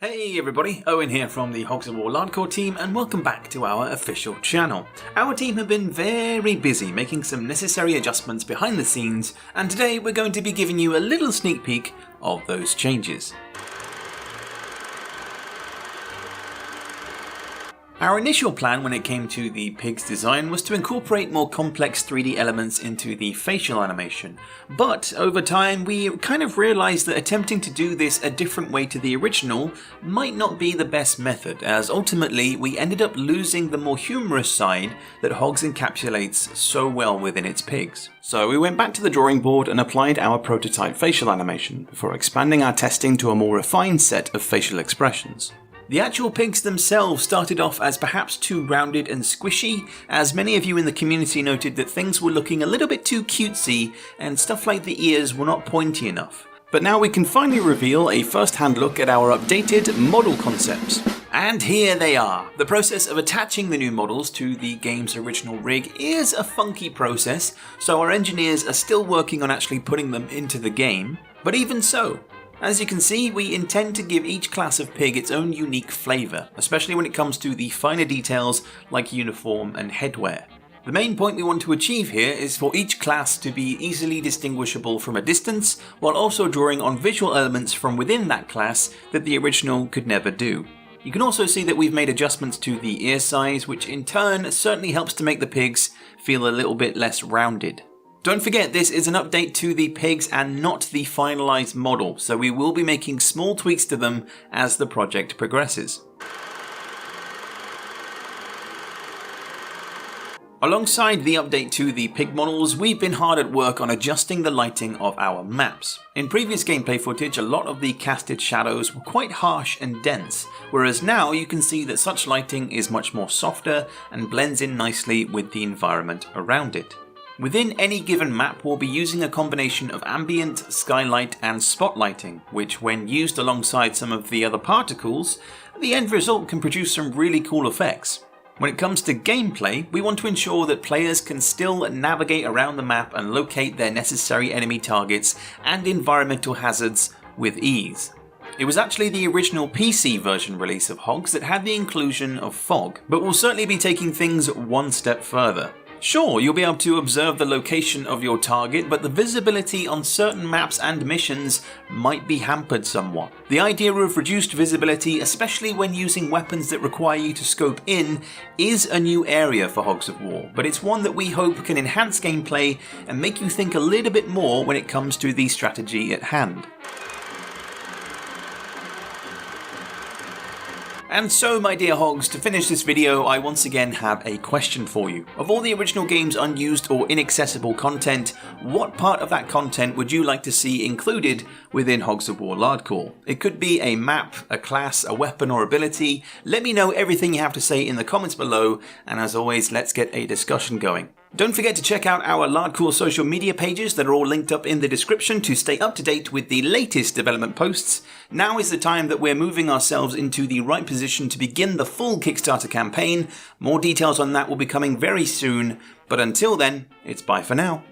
Hey everybody, Owen here from the Hogs of War Lardcore team and welcome back to our official channel. Our team have been very busy making some necessary adjustments behind the scenes, and today we're going to be giving you a little sneak peek of those changes. Our initial plan when it came to the pig's design was to incorporate more complex 3D elements into the facial animation, but over time we kind of realised that attempting to do this a different way to the original might not be the best method, as ultimately we ended up losing the more humorous side that Hogs encapsulates so well within its pigs. So we went back to the drawing board and applied our prototype facial animation before expanding our testing to a more refined set of facial expressions. The actual pigs themselves started off as perhaps too rounded and squishy, as many of you in the community noted that things were looking a little bit too cutesy and stuff like the ears were not pointy enough. But now we can finally reveal a first-hand look at our updated model concepts. And here they are. The process of attaching the new models to the game's original rig is a funky process, so our engineers are still working on actually putting them into the game. But even so, as you can see, we intend to give each class of pig its own unique flavour, especially when it comes to the finer details like uniform and headwear. The main point we want to achieve here is for each class to be easily distinguishable from a distance, while also drawing on visual elements from within that class that the original could never do. You can also see that we've made adjustments to the ear size, which in turn certainly helps to make the pigs feel a little bit less rounded. Don't forget, this is an update to the pigs and not the finalised model, so we will be making small tweaks to them as the project progresses. Alongside the update to the pig models, we've been hard at work on adjusting the lighting of our maps. In previous gameplay footage, a lot of the casted shadows were quite harsh and dense, whereas now you can see that such lighting is much more softer and blends in nicely with the environment around it. Within any given map, we'll be using a combination of ambient, skylight and spotlighting, which when used alongside some of the other particles, the end result can produce some really cool effects. When it comes to gameplay, we want to ensure that players can still navigate around the map and locate their necessary enemy targets and environmental hazards with ease. It was actually the original PC version release of Hogs that had the inclusion of fog, but we'll certainly be taking things one step further. Sure, you'll be able to observe the location of your target, but the visibility on certain maps and missions might be hampered somewhat. The idea of reduced visibility, especially when using weapons that require you to scope in, is a new area for Hogs of War, but it's one that we hope can enhance gameplay and make you think a little bit more when it comes to the strategy at hand. And so, my dear Hogs, to finish this video, I once again have a question for you. Of all the original game's unused or inaccessible content, what part of that content would you like to see included within Hogs of War Lardcore? It could be a map, a class, a weapon or ability. Let me know everything you have to say in the comments below, and as always, let's get a discussion going. Don't forget to check out our Lardcore social media pages that are all linked up in the description to stay up to date with the latest development posts. Now is the time that we're moving ourselves into the right position to begin the full Kickstarter campaign. More details on that will be coming very soon, but until then, it's bye for now.